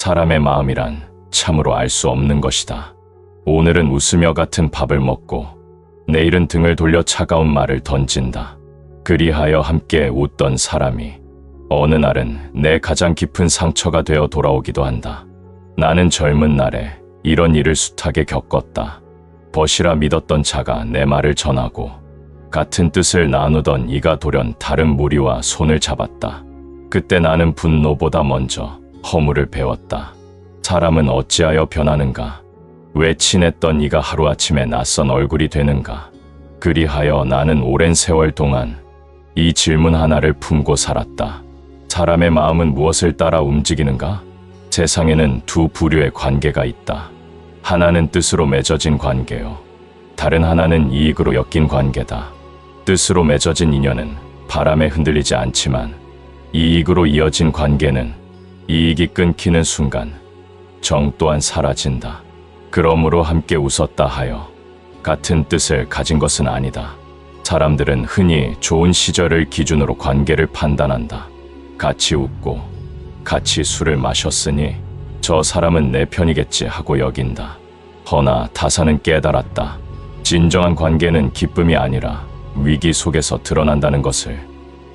사람의 마음이란 참으로 알 수 없는 것이다. 오늘은 웃으며 같은 밥을 먹고 내일은 등을 돌려 차가운 말을 던진다. 그리하여 함께 웃던 사람이 어느 날은 내 가장 깊은 상처가 되어 돌아오기도 한다. 나는 젊은 날에 이런 일을 숱하게 겪었다. 벗이라 믿었던 자가 내 말을 전하고 같은 뜻을 나누던 이가 돌연 다른 무리와 손을 잡았다. 그때 나는 분노보다 먼저 허물을 배웠다. 사람은 어찌하여 변하는가? 왜 친했던 이가 하루아침에 낯선 얼굴이 되는가? 그리하여 나는 오랜 세월 동안 이 질문 하나를 품고 살았다. 사람의 마음은 무엇을 따라 움직이는가? 세상에는 두 부류의 관계가 있다. 하나는 뜻으로 맺어진 관계요. 다른 하나는 이익으로 엮인 관계다. 뜻으로 맺어진 인연은 바람에 흔들리지 않지만 이익으로 이어진 관계는 이익이 끊기는 순간 정 또한 사라진다. 그러므로 함께 웃었다 하여 같은 뜻을 가진 것은 아니다. 사람들은 흔히 좋은 시절을 기준으로 관계를 판단한다. 같이 웃고 같이 술을 마셨으니 저 사람은 내 편이겠지 하고 여긴다. 허나 타사는 깨달았다. 진정한 관계는 기쁨이 아니라 위기 속에서 드러난다는 것을.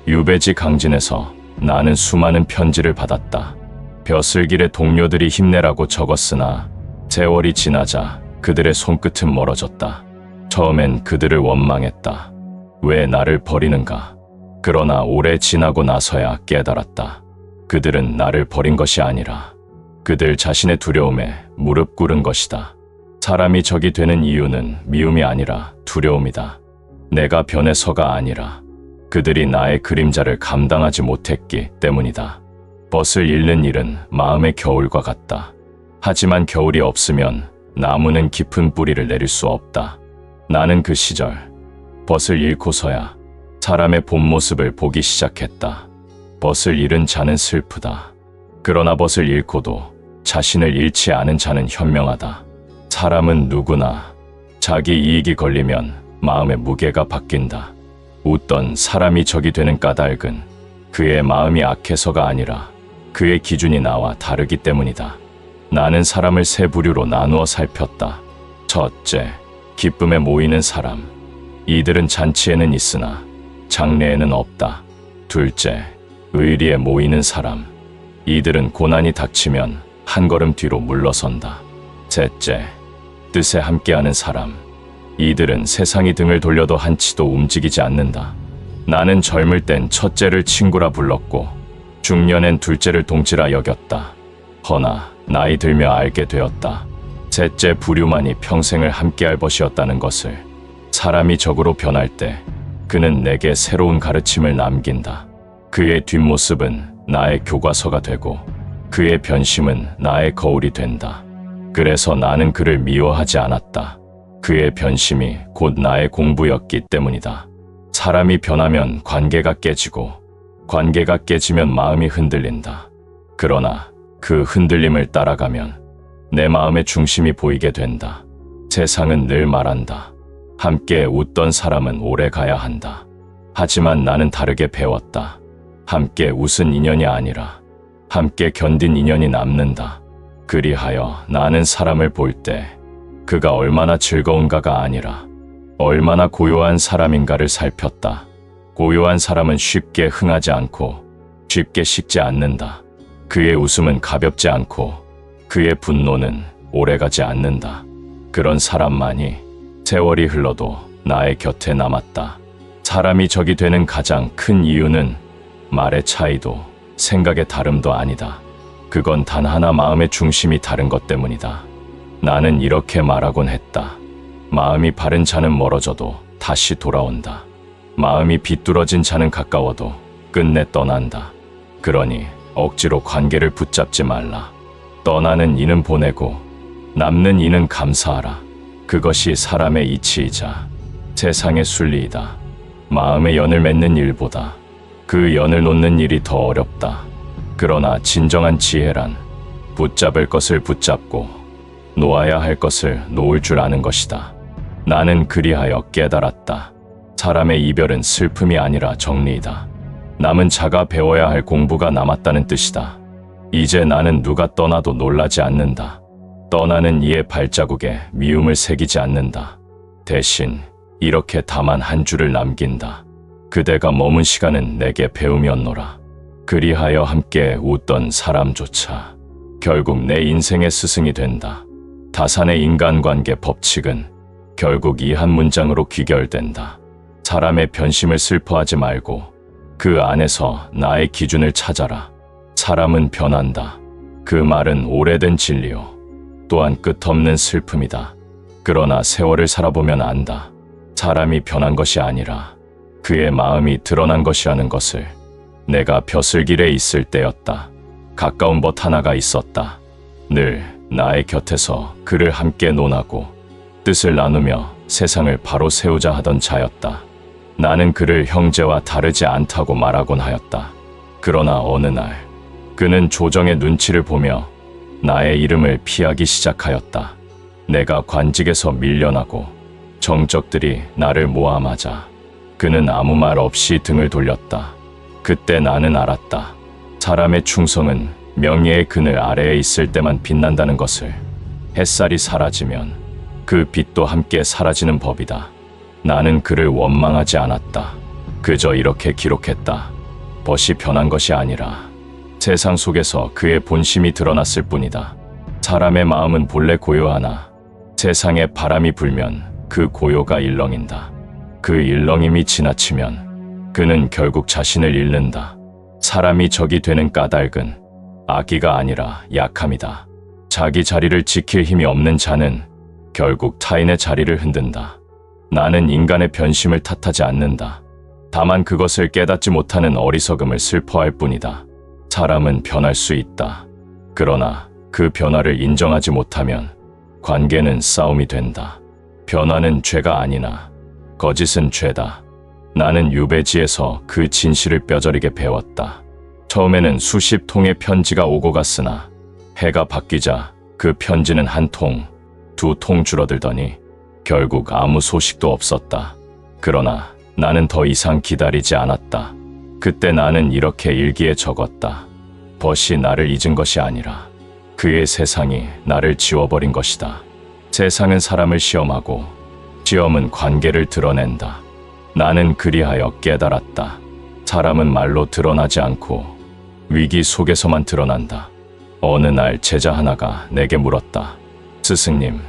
유배지 강진에서 나는 수많은 편지를 받았다. 벼슬길에 동료들이 힘내라고 적었으나 세월이 지나자 그들의 손끝은 멀어졌다. 처음엔 그들을 원망했다. 왜 나를 버리는가? 그러나 오래 지나고 나서야 깨달았다. 그들은 나를 버린 것이 아니라 그들 자신의 두려움에 무릎 꿇은 것이다. 사람이 적이 되는 이유는 미움이 아니라 두려움이다. 내가 변해서가 아니라 그들이 나의 그림자를 감당하지 못했기 때문이다. 벗을 잃는 일은 마음의 겨울과 같다. 하지만 겨울이 없으면 나무는 깊은 뿌리를 내릴 수 없다. 나는 그 시절 벗을 잃고서야 사람의 본 모습을 보기 시작했다. 벗을 잃은 자는 슬프다. 그러나 벗을 잃고도 자신을 잃지 않은 자는 현명하다. 사람은 누구나 자기 이익이 걸리면 마음의 무게가 바뀐다. 웃던 사람이 적이 되는 까닭은 그의 마음이 악해서가 아니라 그의 기준이 나와 다르기 때문이다. 나는 사람을 세 부류로 나누어 살폈다. 첫째, 기쁨에 모이는 사람. 이들은 잔치에는 있으나 장례에는 없다. 둘째, 의리에 모이는 사람. 이들은 고난이 닥치면 한 걸음 뒤로 물러선다. 셋째, 뜻에 함께하는 사람. 이들은 세상이 등을 돌려도 한치도 움직이지 않는다. 나는 젊을 땐 첫째를 친구라 불렀고 중년엔 둘째를 동지라 여겼다. 허나 나이 들며 알게 되었다. 셋째 부류만이 평생을 함께할 것이었다는 것을. 사람이 적으로 변할 때 그는 내게 새로운 가르침을 남긴다. 그의 뒷모습은 나의 교과서가 되고 그의 변심은 나의 거울이 된다. 그래서 나는 그를 미워하지 않았다. 그의 변심이 곧 나의 공부였기 때문이다. 사람이 변하면 관계가 깨지고 관계가 깨지면 마음이 흔들린다. 그러나 그 흔들림을 따라가면 내 마음의 중심이 보이게 된다. 세상은 늘 말한다. 함께 웃던 사람은 오래 가야 한다. 하지만 나는 다르게 배웠다. 함께 웃은 인연이 아니라 함께 견딘 인연이 남는다. 그리하여 나는 사람을 볼 때 그가 얼마나 즐거운가가 아니라 얼마나 고요한 사람인가를 살폈다. 고요한 사람은 쉽게 흥하지 않고 쉽게 식지 않는다. 그의 웃음은 가볍지 않고 그의 분노는 오래가지 않는다. 그런 사람만이 세월이 흘러도 나의 곁에 남았다. 사람이 적이 되는 가장 큰 이유는 말의 차이도 생각의 다름도 아니다. 그건 단 하나 마음의 중심이 다른 것 때문이다. 나는 이렇게 말하곤 했다. 마음이 바른 자는 멀어져도 다시 돌아온다. 마음이 비뚤어진 자는 가까워도 끝내 떠난다. 그러니 억지로 관계를 붙잡지 말라. 떠나는 이는 보내고 남는 이는 감사하라. 그것이 사람의 이치이자 세상의 순리이다. 마음의 연을 맺는 일보다 그 연을 놓는 일이 더 어렵다. 그러나 진정한 지혜란 붙잡을 것을 붙잡고 놓아야 할 것을 놓을 줄 아는 것이다. 나는 그리하여 깨달았다. 사람의 이별은 슬픔이 아니라 정리이다. 남은 자가 배워야 할 공부가 남았다는 뜻이다. 이제 나는 누가 떠나도 놀라지 않는다. 떠나는 이의 발자국에 미움을 새기지 않는다. 대신 이렇게 다만 한 줄을 남긴다. 그대가 머문 시간은 내게 배움이었노라. 그리하여 함께 웃던 사람조차 결국 내 인생의 스승이 된다. 다산의 인간관계 법칙은 결국 이 한 문장으로 귀결된다. 사람의 변심을 슬퍼하지 말고 그 안에서 나의 기준을 찾아라. 사람은 변한다. 그 말은 오래된 진리요. 또한 끝없는 슬픔이다. 그러나 세월을 살아보면 안다. 사람이 변한 것이 아니라 그의 마음이 드러난 것이라는 것을. 내가 벼슬길에 있을 때였다. 가까운 벗 하나가 있었다. 늘 나의 곁에서 그를 함께 논하고 뜻을 나누며 세상을 바로 세우자 하던 자였다. 나는 그를 형제와 다르지 않다고 말하곤 하였다. 그러나 어느 날 그는 조정의 눈치를 보며 나의 이름을 피하기 시작하였다. 내가 관직에서 밀려나고 정적들이 나를 모함하자 그는 아무 말 없이 등을 돌렸다. 그때 나는 알았다. 사람의 충성은 명예의 그늘 아래에 있을 때만 빛난다는 것을. 햇살이 사라지면 그 빛도 함께 사라지는 법이다. 나는 그를 원망하지 않았다. 그저 이렇게 기록했다. 벗이 변한 것이 아니라 세상 속에서 그의 본심이 드러났을 뿐이다. 사람의 마음은 본래 고요하나 세상에 바람이 불면 그 고요가 일렁인다. 그 일렁임이 지나치면 그는 결국 자신을 잃는다. 사람이 적이 되는 까닭은 악의가 아니라 약함이다. 자기 자리를 지킬 힘이 없는 자는 결국 타인의 자리를 흔든다. 나는 인간의 변심을 탓하지 않는다. 다만 그것을 깨닫지 못하는 어리석음을 슬퍼할 뿐이다. 사람은 변할 수 있다. 그러나 그 변화를 인정하지 못하면 관계는 싸움이 된다. 변화는 죄가 아니나 거짓은 죄다. 나는 유배지에서 그 진실을 뼈저리게 배웠다. 처음에는 수십 통의 편지가 오고 갔으나 해가 바뀌자 그 편지는 한 통, 두 통 줄어들더니 결국 아무 소식도 없었다. 그러나 나는 더 이상 기다리지 않았다. 그때 나는 이렇게 일기에 적었다. 벗이 나를 잊은 것이 아니라 그의 세상이 나를 지워버린 것이다. 세상은 사람을 시험하고 시험은 관계를 드러낸다. 나는 그리하여 깨달았다. 사람은 말로 드러나지 않고 위기 속에서만 드러난다. 어느 날 제자 하나가 내게 물었다. 스승님,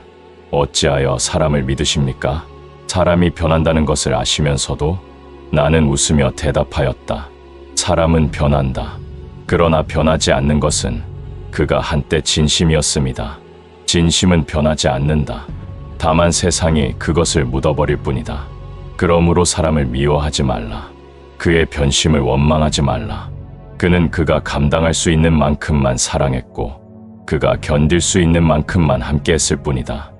어찌하여 사람을 믿으십니까? 사람이 변한다는 것을 아시면서도? 나는 웃으며 대답하였다. 사람은 변한다. 그러나 변하지 않는 것은 그가 한때 진심이었습니다. 진심은 변하지 않는다. 다만 세상이 그것을 묻어버릴 뿐이다. 그러므로 사람을 미워하지 말라. 그의 변심을 원망하지 말라. 그는 그가 감당할 수 있는 만큼만 사랑했고 그가 견딜 수 있는 만큼만 함께했을 뿐이다.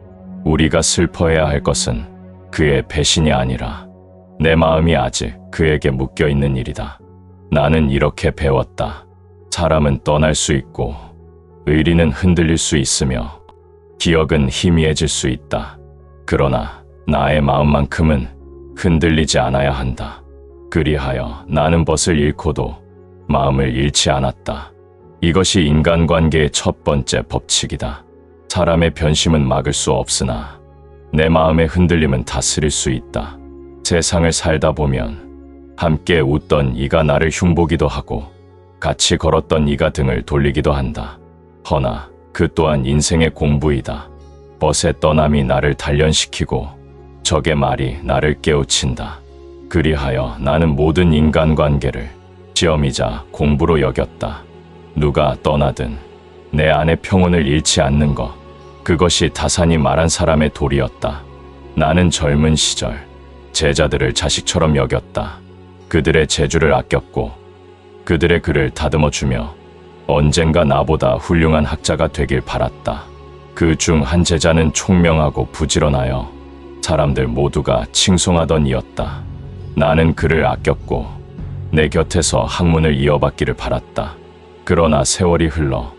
우리가 슬퍼해야 할 것은 그의 배신이 아니라 내 마음이 아직 그에게 묶여있는 일이다. 나는 이렇게 배웠다. 사람은 떠날 수 있고 의리는 흔들릴 수 있으며 기억은 희미해질 수 있다. 그러나 나의 마음만큼은 흔들리지 않아야 한다. 그리하여 나는 벗을 잃고도 마음을 잃지 않았다. 이것이 인간관계의 첫 번째 법칙이다. 사람의 변심은 막을 수 없으나 내 마음의 흔들림은 다스릴 수 있다. 세상을 살다 보면 함께 웃던 이가 나를 흉보기도 하고 같이 걸었던 이가 등을 돌리기도 한다. 허나 그 또한 인생의 공부이다. 벗의 떠남이 나를 단련시키고 적의 말이 나를 깨우친다. 그리하여 나는 모든 인간관계를 시험이자 공부로 여겼다. 누가 떠나든 내 안의 평온을 잃지 않는 것, 그것이 다산이 말한 사람의 도리였다. 나는 젊은 시절 제자들을 자식처럼 여겼다. 그들의 재주를 아꼈고 그들의 글을 다듬어주며 언젠가 나보다 훌륭한 학자가 되길 바랐다. 그 중 한 제자는 총명하고 부지런하여 사람들 모두가 칭송하던 이였다. 나는 그를 아꼈고 내 곁에서 학문을 이어받기를 바랐다. 그러나 세월이 흘러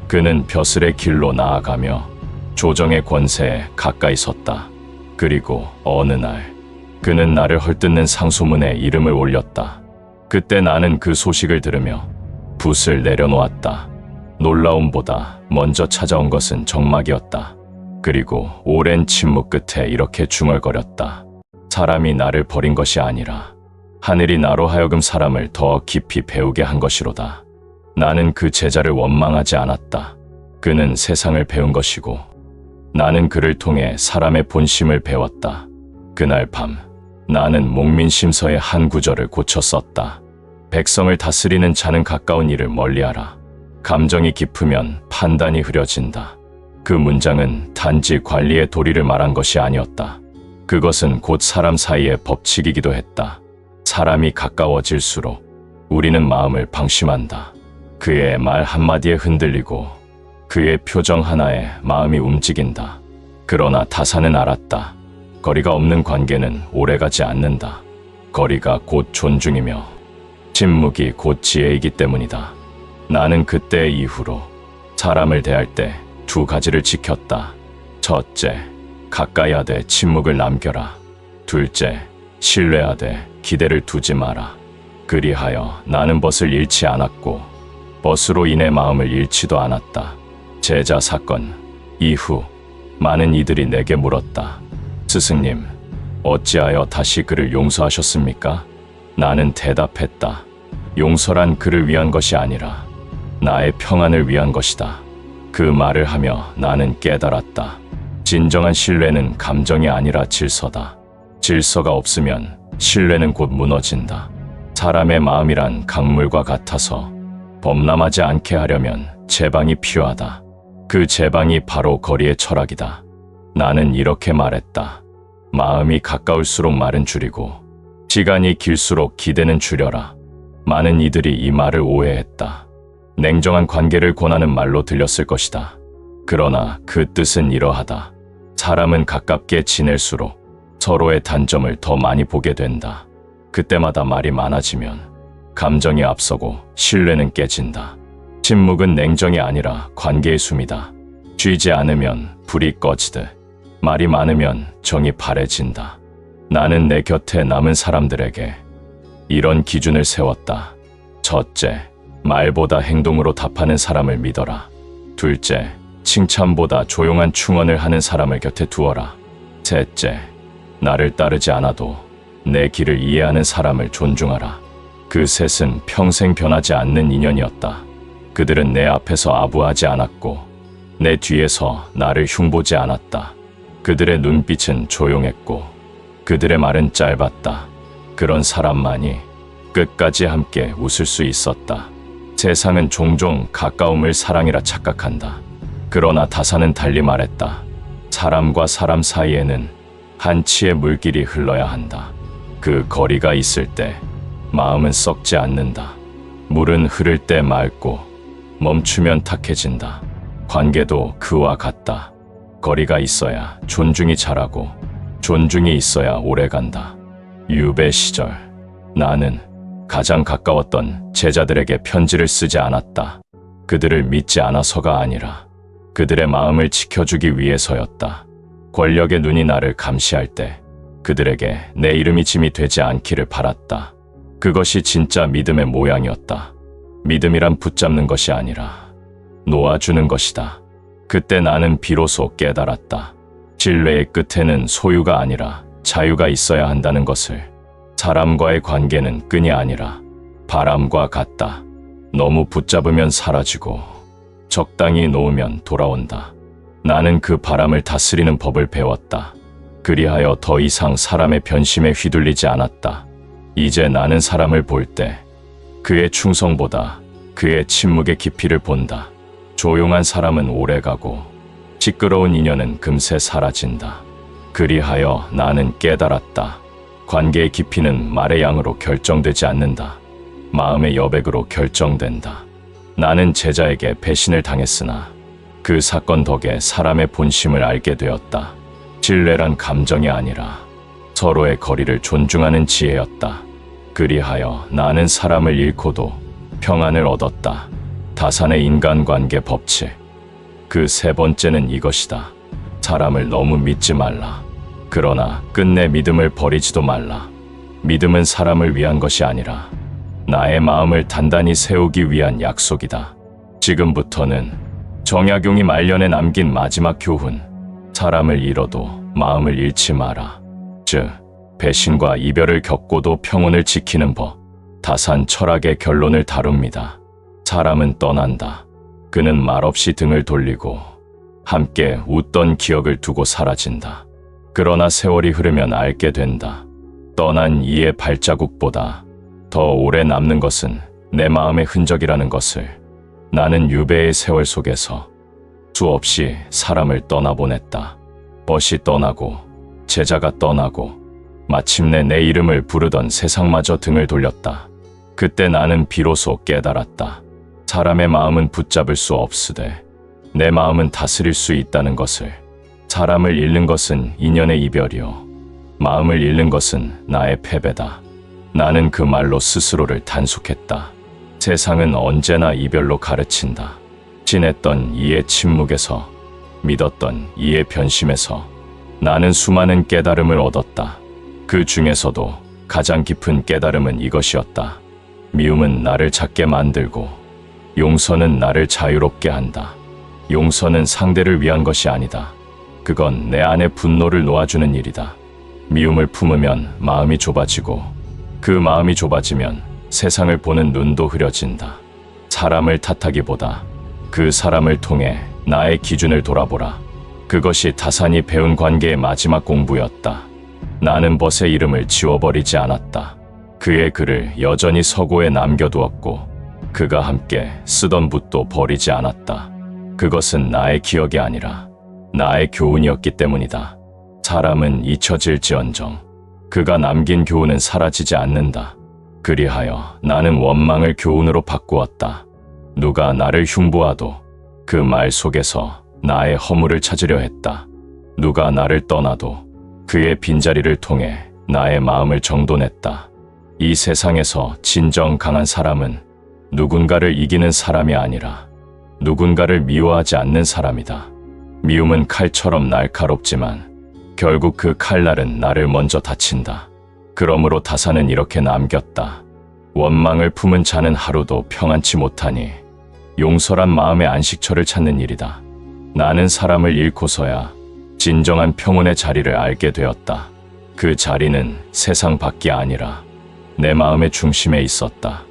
그는 벼슬의 길로 나아가며 조정의 권세에 가까이 섰다. 그리고 어느 날 그는 나를 헐뜯는 상소문에 이름을 올렸다. 그때 나는 그 소식을 들으며 붓을 내려놓았다. 놀라움보다 먼저 찾아온 것은 적막이었다. 그리고 오랜 침묵 끝에 이렇게 중얼거렸다. 사람이 나를 버린 것이 아니라 하늘이 나로 하여금 사람을 더 깊이 배우게 한 것이로다. 나는 그 제자를 원망하지 않았다. 그는 세상을 배운 것이고 나는 그를 통해 사람의 본심을 배웠다. 그날 밤 나는 목민심서의 한 구절을 고쳐 썼다. 백성을 다스리는 자는 가까운 일을 멀리하라. 감정이 깊으면 판단이 흐려진다. 그 문장은 단지 관리의 도리를 말한 것이 아니었다. 그것은 곧 사람 사이의 법칙이기도 했다. 사람이 가까워질수록 우리는 마음을 방심한다. 그의 말 한마디에 흔들리고 그의 표정 하나에 마음이 움직인다. 그러나 다사는 알았다. 거리가 없는 관계는 오래가지 않는다. 거리가 곧 존중이며 침묵이 곧 지혜이기 때문이다. 나는 그때 이후로 사람을 대할 때 두 가지를 지켰다. 첫째, 가까이 하되 침묵을 남겨라. 둘째, 신뢰하되 기대를 두지 마라. 그리하여 나는 벗을 잃지 않았고 벗으로 인해 마음을 잃지도 않았다. 제자 사건 이후 많은 이들이 내게 물었다. 스승님, 어찌하여 다시 그를 용서하셨습니까? 나는 대답했다. 용서란 그를 위한 것이 아니라 나의 평안을 위한 것이다. 그 말을 하며 나는 깨달았다. 진정한 신뢰는 감정이 아니라 질서다. 질서가 없으면 신뢰는 곧 무너진다. 사람의 마음이란 강물과 같아서 범람하지 않게 하려면 제방이 필요하다. 그 제방이 바로 거리의 철학이다. 나는 이렇게 말했다. 마음이 가까울수록 말은 줄이고 시간이 길수록 기대는 줄여라. 많은 이들이 이 말을 오해했다. 냉정한 관계를 권하는 말로 들렸을 것이다. 그러나 그 뜻은 이러하다. 사람은 가깝게 지낼수록 서로의 단점을 더 많이 보게 된다. 그때마다 말이 많아지면 감정이 앞서고 신뢰는 깨진다. 침묵은 냉정이 아니라 관계의 숨이다. 쉬지 않으면 불이 꺼지듯 말이 많으면 정이 바래진다. 나는 내 곁에 남은 사람들에게 이런 기준을 세웠다. 첫째, 말보다 행동으로 답하는 사람을 믿어라. 둘째, 칭찬보다 조용한 충언을 하는 사람을 곁에 두어라. 셋째, 나를 따르지 않아도 내 길을 이해하는 사람을 존중하라. 그 셋은 평생 변하지 않는 인연이었다. 그들은 내 앞에서 아부하지 않았고 내 뒤에서 나를 흉보지 않았다. 그들의 눈빛은 조용했고 그들의 말은 짧았다. 그런 사람만이 끝까지 함께 웃을 수 있었다. 세상은 종종 가까움을 사랑이라 착각한다. 그러나 다사는 달리 말했다. 사람과 사람 사이에는 한치의 물길이 흘러야 한다. 그 거리가 있을 때 마음은 썩지 않는다. 물은 흐를 때 맑고 멈추면 탁해진다. 관계도 그와 같다. 거리가 있어야 존중이 자라고 존중이 있어야 오래간다. 유배 시절 나는 가장 가까웠던 제자들에게 편지를 쓰지 않았다. 그들을 믿지 않아서가 아니라 그들의 마음을 지켜주기 위해서였다. 권력의 눈이 나를 감시할 때 그들에게 내 이름이 짐이 되지 않기를 바랐다. 그것이 진짜 믿음의 모양이었다. 믿음이란 붙잡는 것이 아니라 놓아주는 것이다. 그때 나는 비로소 깨달았다. 신뢰의 끝에는 소유가 아니라 자유가 있어야 한다는 것을. 사람과의 관계는 끈이 아니라 바람과 같다. 너무 붙잡으면 사라지고 적당히 놓으면 돌아온다. 나는 그 바람을 다스리는 법을 배웠다. 그리하여 더 이상 사람의 변심에 휘둘리지 않았다. 이제 나는 사람을 볼 때 그의 충성보다 그의 침묵의 깊이를 본다. 조용한 사람은 오래가고 시끄러운 인연은 금세 사라진다. 그리하여 나는 깨달았다. 관계의 깊이는 말의 양으로 결정되지 않는다. 마음의 여백으로 결정된다. 나는 제자에게 배신을 당했으나 그 사건 덕에 사람의 본심을 알게 되었다. 신뢰란 감정이 아니라 서로의 거리를 존중하는 지혜였다. 그리하여 나는 사람을 잃고도 평안을 얻었다. 다산의 인간관계 법칙. 그 세 번째는 이것이다. 사람을 너무 믿지 말라. 그러나 끝내 믿음을 버리지도 말라. 믿음은 사람을 위한 것이 아니라 나의 마음을 단단히 세우기 위한 약속이다. 지금부터는 정약용이 말년에 남긴 마지막 교훈. 사람을 잃어도 마음을 잃지 마라. 즉, 배신과 이별을 겪고도 평온을 지키는 법. 다산 철학의 결론을 다룹니다. 사람은 떠난다. 그는 말없이 등을 돌리고 함께 웃던 기억을 두고 사라진다. 그러나 세월이 흐르면 알게 된다. 떠난 이의 발자국보다 더 오래 남는 것은 내 마음의 흔적이라는 것을. 나는 유배의 세월 속에서 수없이 사람을 떠나보냈다. 벗이 떠나고 제자가 떠나고 마침내 내 이름을 부르던 세상마저 등을 돌렸다. 그때 나는 비로소 깨달았다. 사람의 마음은 붙잡을 수 없으되 내 마음은 다스릴 수 있다는 것을. 사람을 잃는 것은 인연의 이별이요, 마음을 잃는 것은 나의 패배다. 나는 그 말로 스스로를 단속했다. 세상은 언제나 이별로 가르친다. 친했던 이의 침묵에서, 믿었던 이의 변심에서 나는 수많은 깨달음을 얻었다. 그 중에서도 가장 깊은 깨달음은 이것이었다. 미움은 나를 작게 만들고 용서는 나를 자유롭게 한다. 용서는 상대를 위한 것이 아니다. 그건 내 안의 분노를 놓아주는 일이다. 미움을 품으면 마음이 좁아지고 그 마음이 좁아지면 세상을 보는 눈도 흐려진다. 사람을 탓하기보다 그 사람을 통해 나의 기준을 돌아보라. 그것이 다산이 배운 관계의 마지막 공부였다. 나는 벗의 이름을 지워버리지 않았다. 그의 글을 여전히 서고에 남겨두었고 그가 함께 쓰던 붓도 버리지 않았다. 그것은 나의 기억이 아니라 나의 교훈이었기 때문이다. 사람은 잊혀질지언정 그가 남긴 교훈은 사라지지 않는다. 그리하여 나는 원망을 교훈으로 바꾸었다. 누가 나를 흉보아도 그 말 속에서 나의 허물을 찾으려 했다. 누가 나를 떠나도 그의 빈자리를 통해 나의 마음을 정돈했다. 이 세상에서 진정 강한 사람은 누군가를 이기는 사람이 아니라 누군가를 미워하지 않는 사람이다. 미움은 칼처럼 날카롭지만 결국 그 칼날은 나를 먼저 다친다. 그러므로 다산은 이렇게 남겼다. 원망을 품은 자는 하루도 평안치 못하니 용서란 마음의 안식처를 찾는 일이다. 나는 사람을 잃고서야 진정한 평온의 자리를 알게 되었다. 그 자리는 세상 밖이 아니라 내 마음의 중심에 있었다.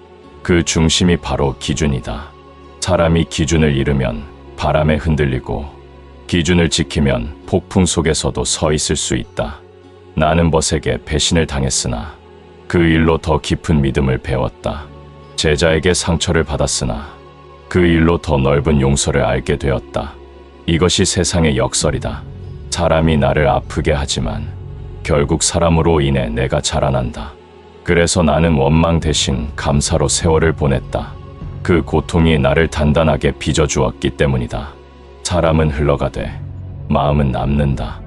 그 중심이 바로 기준이다. 사람이 기준을 잃으면 바람에 흔들리고 기준을 지키면 폭풍 속에서도 서 있을 수 있다. 나는 벗에게 배신을 당했으나 그 일로 더 깊은 믿음을 배웠다. 제자에게 상처를 받았으나 그 일로 더 넓은 용서를 알게 되었다. 이것이 세상의 역설이다. 사람이 나를 아프게 하지만 결국 사람으로 인해 내가 자라난다. 그래서 나는 원망 대신 감사로 세월을 보냈다. 그 고통이 나를 단단하게 빚어주었기 때문이다. 사람은 흘러가되 마음은 남는다.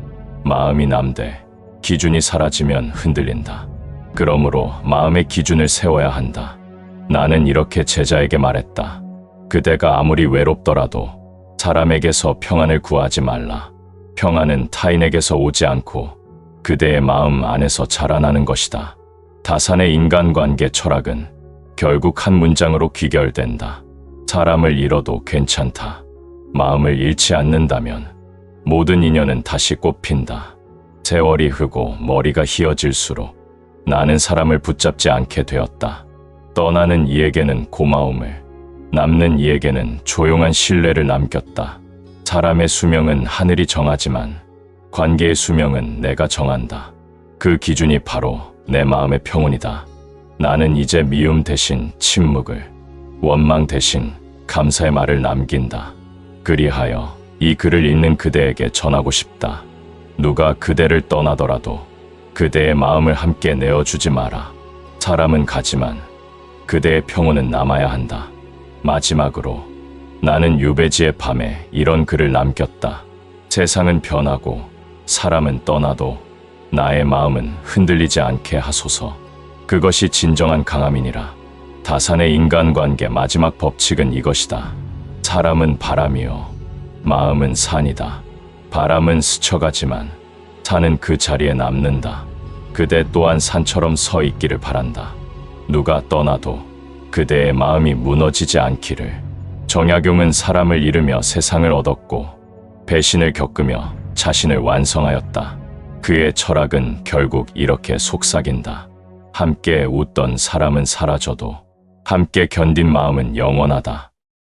마음이 남되 기준이 사라지면 흔들린다. 그러므로 마음의 기준을 세워야 한다. 나는 이렇게 제자에게 말했다. 그대가 아무리 외롭더라도 사람에게서 평안을 구하지 말라. 평안은 타인에게서 오지 않고 그대의 마음 안에서 자라나는 것이다. 다산의 인간관계 철학은 결국 한 문장으로 귀결된다. 사람을 잃어도 괜찮다. 마음을 잃지 않는다면 모든 인연은 다시 꽃핀다. 세월이 흐고 머리가 희어질수록 나는 사람을 붙잡지 않게 되었다. 떠나는 이에게는 고마움을, 남는 이에게는 조용한 신뢰를 남겼다. 사람의 수명은 하늘이 정하지만 관계의 수명은 내가 정한다. 그 기준이 바로 내 마음의 평온이다. 나는 이제 미움 대신 침묵을, 원망 대신 감사의 말을 남긴다. 그리하여 이 글을 읽는 그대에게 전하고 싶다. 누가 그대를 떠나더라도 그대의 마음을 함께 내어주지 마라. 사람은 가지만 그대의 평온은 남아야 한다. 마지막으로 나는 유배지의 밤에 이런 글을 남겼다. 세상은 변하고 사람은 떠나도 나의 마음은 흔들리지 않게 하소서. 그것이 진정한 강함이니라. 다산의 인간관계 마지막 법칙은 이것이다. 사람은 바람이요, 마음은 산이다. 바람은 스쳐가지만 산은 그 자리에 남는다. 그대 또한 산처럼 서 있기를 바란다. 누가 떠나도 그대의 마음이 무너지지 않기를. 정약용은 사람을 잃으며 세상을 얻었고 배신을 겪으며 자신을 완성하였다. 그의 철학은 결국 이렇게 속삭인다. 함께 웃던 사람은 사라져도 함께 견딘 마음은 영원하다.